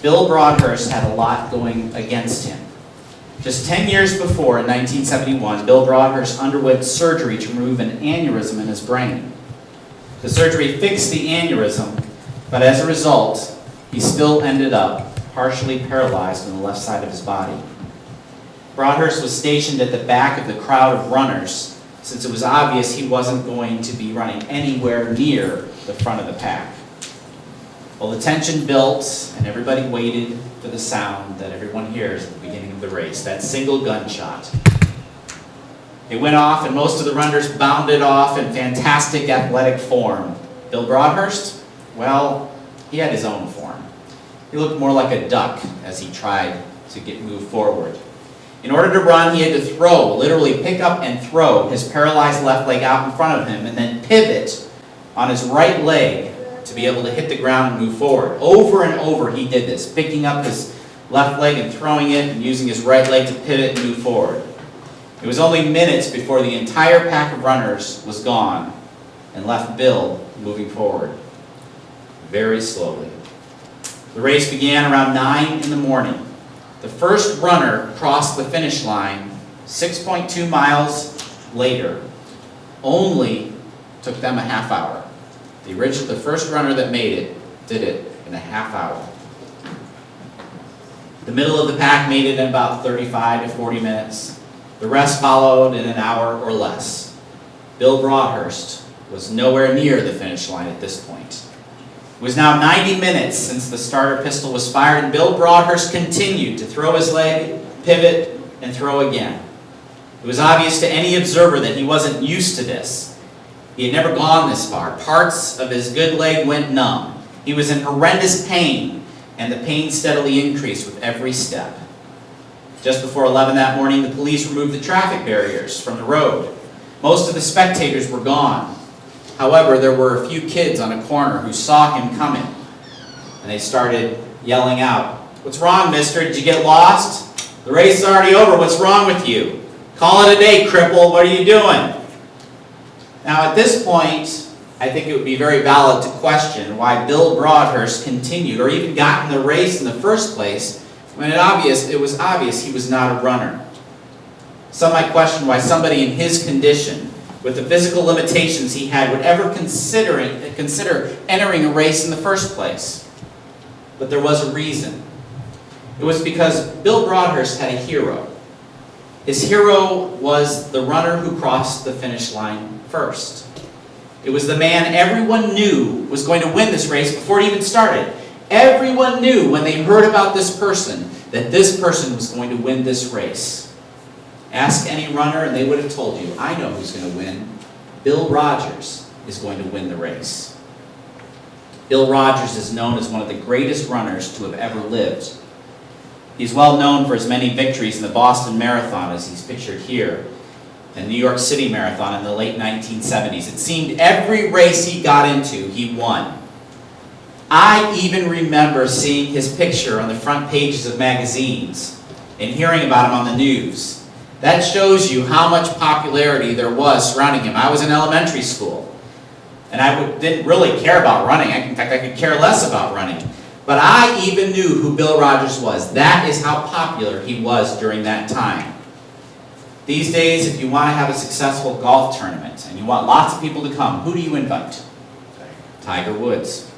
Bill Broadhurst had a lot going against him. Just 10 years before, in 1971, Bill Broadhurst underwent surgery to remove an aneurysm in his brain. The surgery fixed the aneurysm, but as a result, he still ended up partially paralyzed on the left side of his body. Broadhurst was stationed at the back of the crowd of runners, since it was obvious he wasn't going to be running anywhere near the front of the pack. Well, the tension built, and everybody waited for the sound that everyone hears at the beginning of the race, that single gunshot. It went off, and most of the runners bounded off in fantastic athletic form. Bill Broadhurst, well, he had his own form. He looked more like a duck as he tried to move forward. In order to run, he had to throw, literally pick up and throw his paralyzed left leg out in front of him, and then pivot on his right leg to be able to hit the ground and move forward. Over and over he did this, picking up his left leg and throwing it and using his right leg to pivot and move forward. It was only minutes before the entire pack of runners was gone and left Bill moving forward, very slowly. The race began around 9 in the morning. The first runner crossed the finish line 6.2 miles later. Only took them a half hour. The first runner that made it did it in a half hour. The middle of the pack made it in about 35 to 40 minutes. The rest followed in an hour or less. Bill Broadhurst was nowhere near the finish line at this point. It was now 90 minutes since the starter pistol was fired, and Bill Broadhurst continued to throw his leg, pivot, and throw again. It was obvious to any observer that he wasn't used to this. He had never gone this far. Parts of his good leg went numb. He was in horrendous pain, and the pain steadily increased with every step. Just before 11 that morning, the police removed the traffic barriers from the road. Most of the spectators were gone. However, there were a few kids on a corner who saw him coming, and they started yelling out, "What's wrong, mister? Did you get lost? The race is already over. What's wrong with you? Call it a day, cripple. What are you doing?" Now, at this point, I think it would be very valid to question why Bill Broadhurst continued or even got in the race in the first place when it was obvious he was not a runner. Some might question why somebody in his condition, with the physical limitations he had, would ever consider entering a race in the first place. But there was a reason. It was because Bill Broadhurst had a hero. His hero was the runner who crossed the finish line first. It was the man everyone knew was going to win this race before it even started. Everyone knew when they heard about this person that this person was going to win this race. Ask any runner and they would have told you, I know who's going to win. Bill Rodgers is going to win the race. Bill Rodgers is known as one of the greatest runners to have ever lived. He's well known for his many victories in the Boston Marathon, as he's pictured here, and New York City Marathon in the late 1970s. It seemed every race he got into, he won. I even remember seeing his picture on the front pages of magazines and hearing about him on the news. That shows you how much popularity there was surrounding him. I was in elementary school, and I didn't really care about running. In fact, I could care less about running. But I even knew who Bill Rodgers was. That is how popular he was during that time. These days, if you want to have a successful golf tournament and you want lots of people to come, who do you invite? Tiger Woods.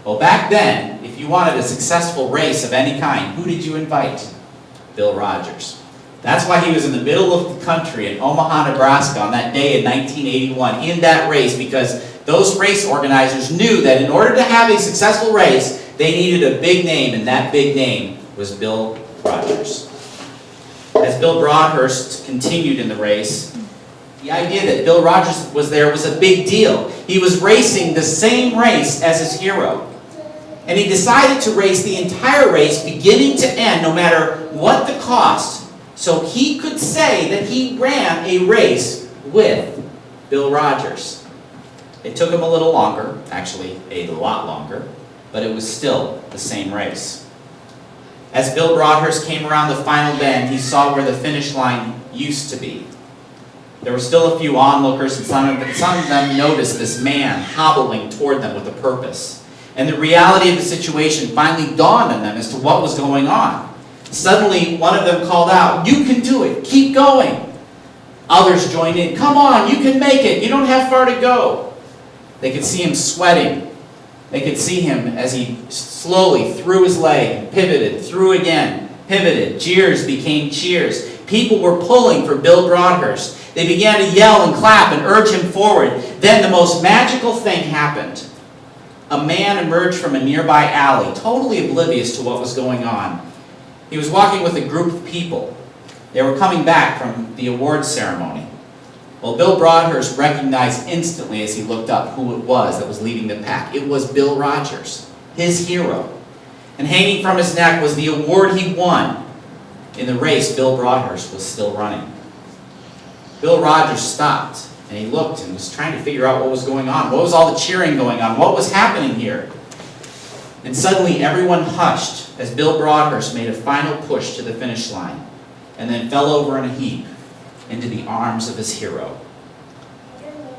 Well, back then, if you wanted a successful race of any kind, who did you invite? Bill Rodgers. That's why he was in the middle of the country in Omaha, Nebraska on that day in 1981 in that race, because those race organizers knew that in order to have a successful race, they needed a big name, and that big name was Bill Rodgers. As Bill Broadhurst continued in the race, the idea that Bill Rodgers was there was a big deal. He was racing the same race as his hero. And he decided to race the entire race, beginning to end, no matter what the cost, so he could say that he ran a race with Bill Rodgers. It took him a little longer, actually a lot longer, but it was still the same race. As Bill Broadhurst came around the final bend, he saw where the finish line used to be. There were still a few onlookers, and some of them noticed this man hobbling toward them with a purpose. And the reality of the situation finally dawned on them as to what was going on. Suddenly, one of them called out, "You can do it, keep going." Others joined in, "Come on, you can make it, you don't have far to go." They could see him sweating. They could see him as he slowly threw his leg, pivoted, threw again, pivoted. Jeers became cheers. People were pulling for Bill Broadhurst. They began to yell and clap and urge him forward. Then the most magical thing happened. A man emerged from a nearby alley, totally oblivious to what was going on. He was walking with a group of people. They were coming back from the awards ceremony. Well, Bill Broadhurst recognized instantly as he looked up who it was that was leading the pack. It was Bill Rogers, his hero. And hanging from his neck was the award he won. In the race, Bill Broadhurst was still running. Bill Rogers stopped, and he looked and was trying to figure out what was going on. What was all the cheering going on? What was happening here? And suddenly everyone hushed as Bill Broadhurst made a final push to the finish line and then fell over in a heap into the arms of his hero.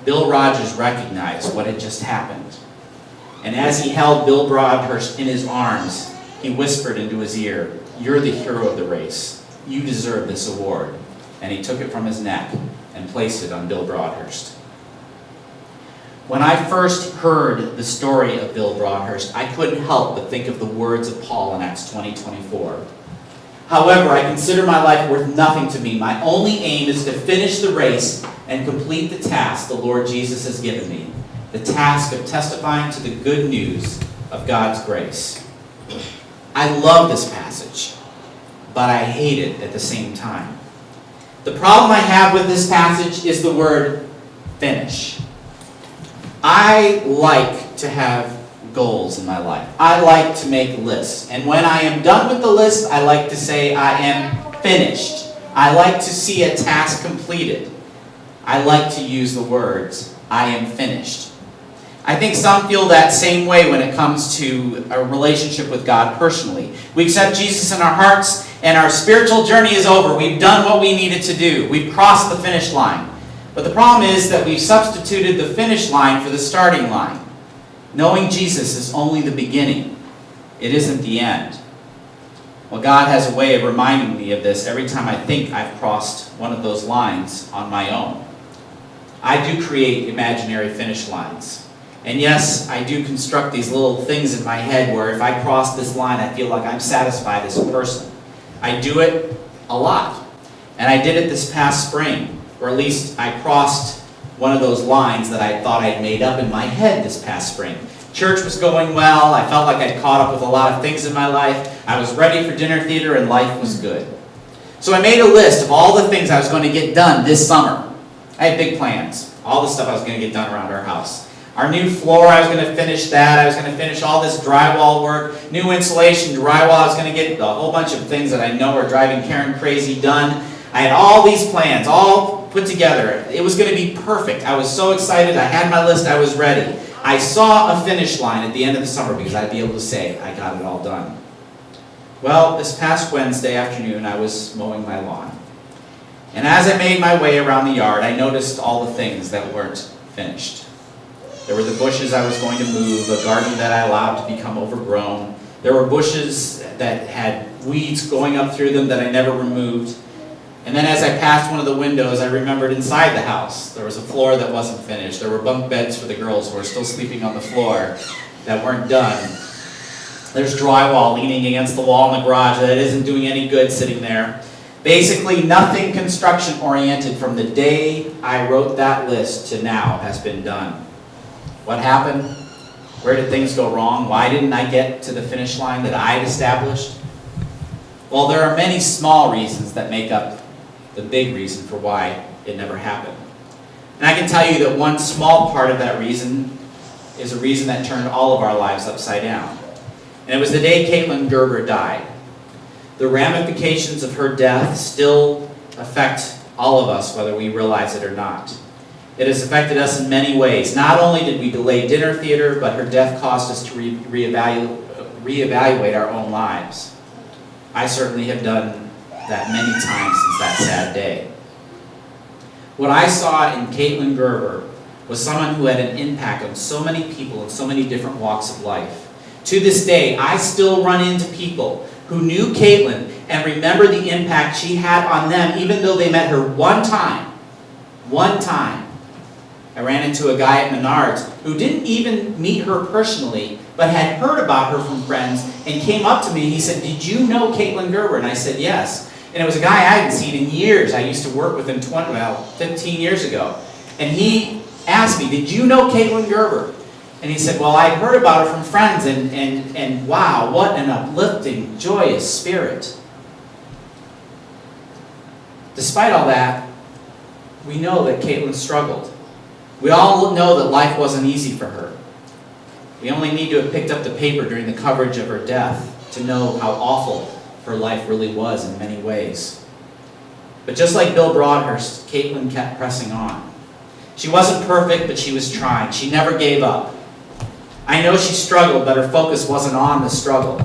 Bill Rogers recognized what had just happened. And as he held Bill Broadhurst in his arms, he whispered into his ear, "You're the hero of the race. You deserve this award." And he took it from his neck and placed it on Bill Broadhurst. When I first heard the story of Bill Broadhurst, I couldn't help but think of the words of Paul in Acts 20:24. "However, I consider my life worth nothing to me. My only aim is to finish the race and complete the task the Lord Jesus has given me, the task of testifying to the good news of God's grace." I love this passage, but I hate it at the same time. The problem I have with this passage is the word finish. I like to have goals in my life. I like to make lists. And when I am done with the list, I like to say I am finished. I like to see a task completed. I like to use the words, "I am finished." I think some feel that same way when it comes to a relationship with God personally. We accept Jesus in our hearts, and our spiritual journey is over. We've done what we needed to do. We've crossed the finish line. But the problem is that we've substituted the finish line for the starting line. Knowing Jesus is only the beginning. It isn't the end. Well, God has a way of reminding me of this every time I think I've crossed one of those lines on my own. I do create imaginary finish lines. And yes, I do construct these little things in my head where if I cross this line, I feel like I'm satisfied as a person. I do it a lot. And I did it this past spring, or at least I crossed one of those lines that I thought I'd made up in my head this past spring. Church was going well. I felt like I'd caught up with a lot of things in my life. I was ready for dinner theater and life was good. So I made a list of all the things I was going to get done this summer. I had big plans. All the stuff I was going to get done around our house. Our new floor, I was going to finish that. I was going to finish all this drywall work. New insulation, drywall. I was going to get a whole bunch of things that I know are driving Karen crazy done. I had all these plans all put together. It was going to be perfect. I was so excited. I had my list. I was ready. I saw a finish line at the end of the summer because I'd be able to say, I got it all done. Well, this past Wednesday afternoon, I was mowing my lawn. And as I made my way around the yard, I noticed all the things that weren't finished. There were the bushes I was going to move, a garden that I allowed to become overgrown. There were bushes that had weeds going up through them that I never removed. And then as I passed one of the windows, I remembered inside the house, there was a floor that wasn't finished. There were bunk beds for the girls who were still sleeping on the floor that weren't done. There's drywall leaning against the wall in the garage that isn't doing any good sitting there. Basically, nothing construction-oriented from the day I wrote that list to now has been done. What happened? Where did things go wrong? Why didn't I get to the finish line that I had established? Well, there are many small reasons that make up the big reason for why it never happened. And I can tell you that one small part of that reason is a reason that turned all of our lives upside down. And it was the day Caitlin Gerber died. The ramifications of her death still affect all of us, whether we realize it or not. It has affected us in many ways. Not only did we delay dinner theater, but her death caused us to reevaluate our own lives. I certainly have done that many times since that sad day. What I saw in Caitlin Gerber was someone who had an impact on so many people in so many different walks of life. To this day, I still run into people who knew Caitlin and remember the impact she had on them, even though they met her one time. One time. I ran into a guy at Menards who didn't even meet her personally, but had heard about her from friends and came up to me and he said, "Did you know Caitlin Gerber?" And I said, "Yes." And it was a guy I hadn't seen in years. I used to work with him 15 years ago. And he asked me, "Did you know Caitlin Gerber?" And he said, "Well, I'd heard about her from friends, and wow, what an uplifting, joyous spirit." Despite all that, we know that Caitlin struggled. We all know that life wasn't easy for her. We only need to have picked up the paper during the coverage of her death to know how awful her life really was in many ways. But just like Bill Broadhurst, Caitlin kept pressing on. She wasn't perfect, but she was trying. She never gave up. I know she struggled, but her focus wasn't on the struggle.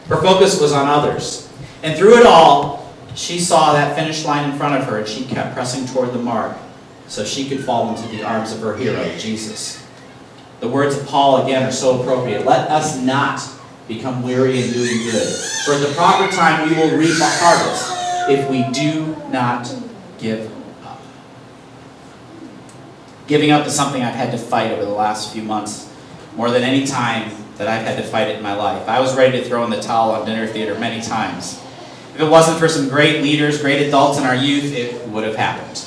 Her focus was on others. And through it all, she saw that finish line in front of her, and she kept pressing toward the mark so she could fall into the arms of her hero, Jesus. The words of Paul, again, are so appropriate. Let us not become weary in doing good, for at the proper time we will reap a harvest if we do not give up. Giving up is something I've had to fight over the last few months, more than any time that I've had to fight it in my life. I was ready to throw in the towel on dinner theater many times. If it wasn't for some great leaders, great adults in our youth, it would have happened.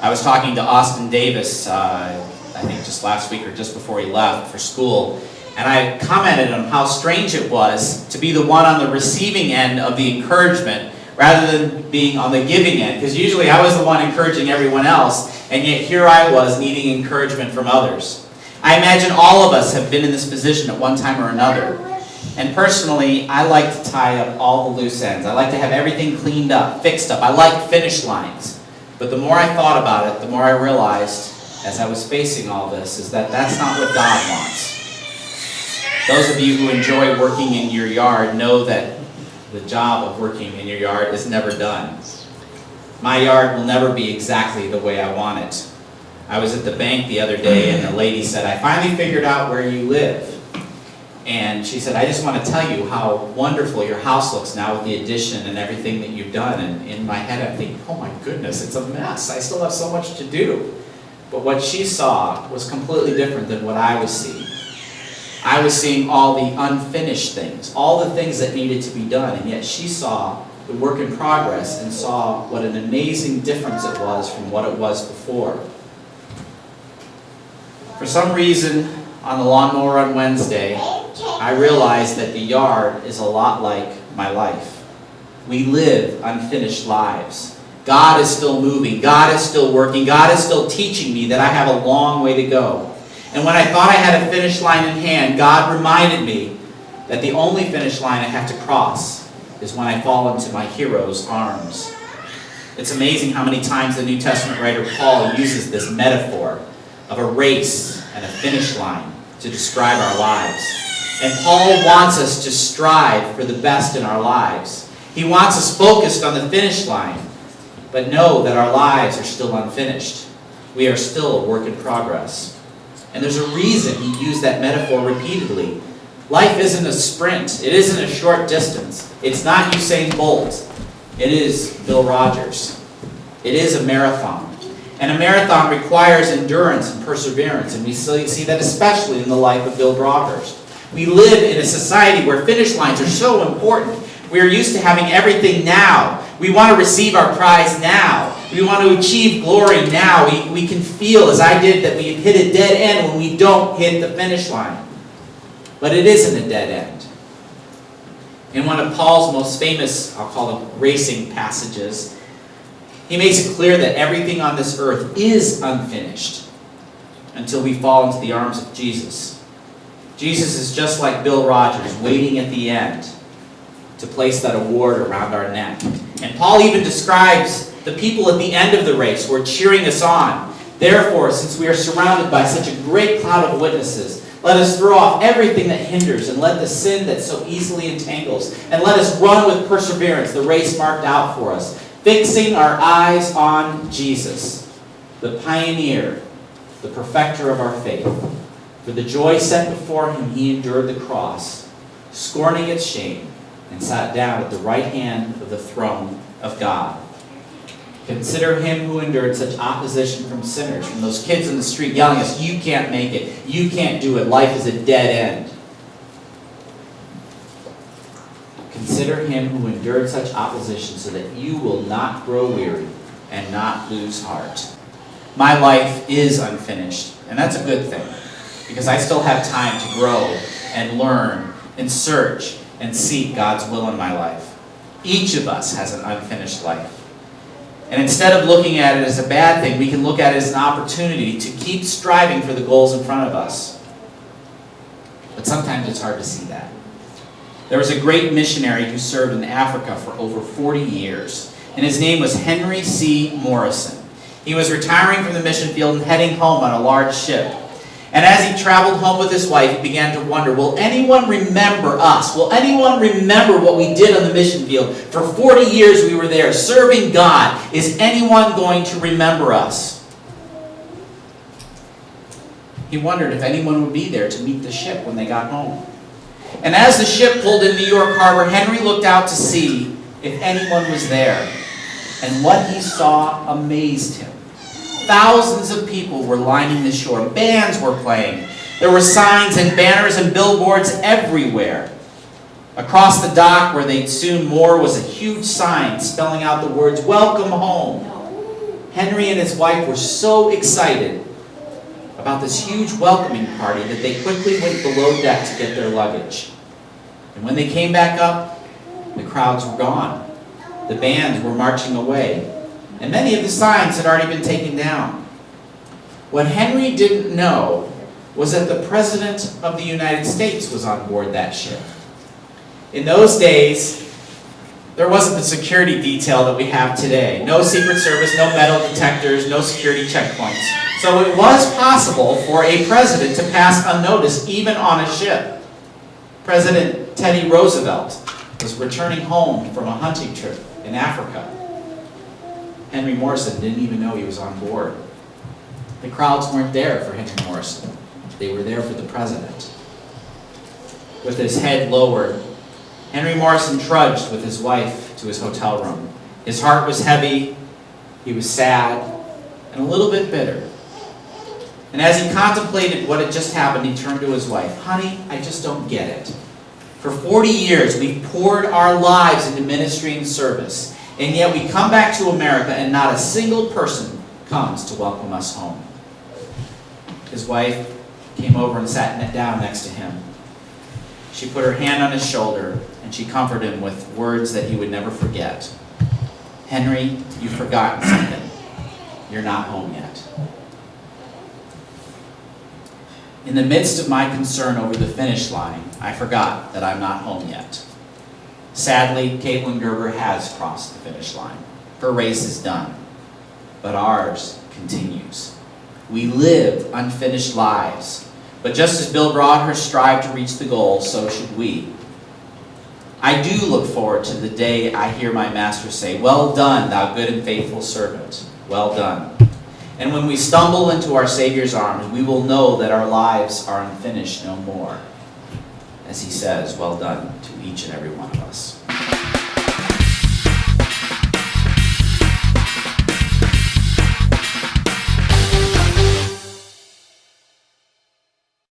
I was talking to Austin Davis, I think just last week or just before he left for school, and I commented on how strange it was to be the one on the receiving end of the encouragement rather than being on the giving end, because usually I was the one encouraging everyone else, and yet here I was needing encouragement from others. I imagine all of us have been in this position at one time or another. And personally, I like to tie up all the loose ends. I like to have everything cleaned up, fixed up. I like finish lines. But the more I thought about it, the more I realized, as I was facing all this, is that that's not what God wants. Those of you who enjoy working in your yard know that the job of working in your yard is never done. My yard will never be exactly the way I want it. I was at the bank the other day and the lady said, "I finally figured out where you live." And she said, "I just want to tell you how wonderful your house looks now with the addition and everything that you've done." And in my head I'm thinking, oh my goodness, it's a mess. I still have so much to do. But what she saw was completely different than what I was seeing. I was seeing all the unfinished things, all the things that needed to be done, and yet she saw the work in progress and saw what an amazing difference it was from what it was before. For some reason, on the lawnmower on Wednesday, I realized that the yard is a lot like my life. We live unfinished lives. God is still moving. God is still working. God is still teaching me that I have a long way to go. And when I thought I had a finish line in hand, God reminded me that the only finish line I have to cross is when I fall into my hero's arms. It's amazing how many times the New Testament writer Paul uses this metaphor of a race and a finish line to describe our lives. And Paul wants us to strive for the best in our lives. He wants us focused on the finish line, but know that our lives are still unfinished. We are still a work in progress. And there's a reason he used that metaphor repeatedly. Life isn't a sprint. It isn't a short distance. It's not Usain Bolt. It is Bill Rogers. It is a marathon. And a marathon requires endurance and perseverance, and we see that especially in the life of Bill Broadhurst. We live in a society where finish lines are so important. We are used to having everything now. We want to receive our prize now. We want to achieve glory now. We can feel, as I did, that we hit a dead end when we don't hit the finish line. But it isn't a dead end. In one of Paul's most famous, I'll call them racing passages, he makes it clear that everything on this earth is unfinished until we fall into the arms of Jesus. Jesus is just like Bill Rogers, waiting at the end to place that award around our neck. And Paul even describes the people at the end of the race who are cheering us on. Therefore, since we are surrounded by such a great cloud of witnesses, let us throw off everything that hinders and let the sin that so easily entangles, and let us run with perseverance the race marked out for us, fixing our eyes on Jesus, the pioneer, the perfecter of our faith. For the joy set before him, he endured the cross, scorning its shame, and sat down at the right hand of the throne of God. Consider him who endured such opposition from sinners, from those kids in the street yelling at us, you can't make it, you can't do it, life is a dead end. Consider him who endured such opposition so that you will not grow weary and not lose heart. My life is unfinished, and that's a good thing, because I still have time to grow and learn and search and seek God's will in my life. Each of us has an unfinished life. And instead of looking at it as a bad thing, we can look at it as an opportunity to keep striving for the goals in front of us. But sometimes it's hard to see that. There was a great missionary who served in Africa for over 40 years, and his name was Henry C. Morrison. He was retiring from the mission field and heading home on a large ship. And as he traveled home with his wife, he began to wonder, will anyone remember us? Will anyone remember what we did on the mission field? For 40 years we were there serving God. Is anyone going to remember us? He wondered if anyone would be there to meet the ship when they got home. And as the ship pulled in New York Harbor, Henry looked out to see if anyone was there. And what he saw amazed him. Thousands of people were lining the shore. Bands were playing. There were signs and banners and billboards everywhere. Across the dock where they'd soon moor was a huge sign spelling out the words, "Welcome home." Henry and his wife were so excited about this huge welcoming party that they quickly went below deck to get their luggage. And when they came back up, the crowds were gone. The bands were marching away. And many of the signs had already been taken down. What Henry didn't know was that the President of the United States was on board that ship. In those days, there wasn't the security detail that we have today. No Secret Service, no metal detectors, no security checkpoints. So it was possible for a president to pass unnoticed even on a ship. President Teddy Roosevelt was returning home from a hunting trip in Africa. Henry Morrison didn't even know he was on board. The crowds weren't there for Henry Morrison. They were there for the president. With his head lowered, Henry Morrison trudged with his wife to his hotel room. His heart was heavy, he was sad, and a little bit bitter. And as he contemplated what had just happened, he turned to his wife. "Honey, I just don't get it. For 40 years, we've poured our lives into ministry and service. And yet we come back to America and not a single person comes to welcome us home." His wife came over and sat down next to him. She put her hand on his shoulder and she comforted him with words that he would never forget. "Henry, you've forgotten something. You're not home yet." In the midst of my concern over the finish line, I forgot that I'm not home yet. Sadly, Caitlin Gerber has crossed the finish line. Her race is done, but ours continues. We live unfinished lives, but just as Bill Broadhurst strived to reach the goal, so should we. I do look forward to the day I hear my master say, "Well done, thou good and faithful servant. Well done." And when we stumble into our Savior's arms, we will know that our lives are unfinished no more. As he says, "Well done" to each and every one of us.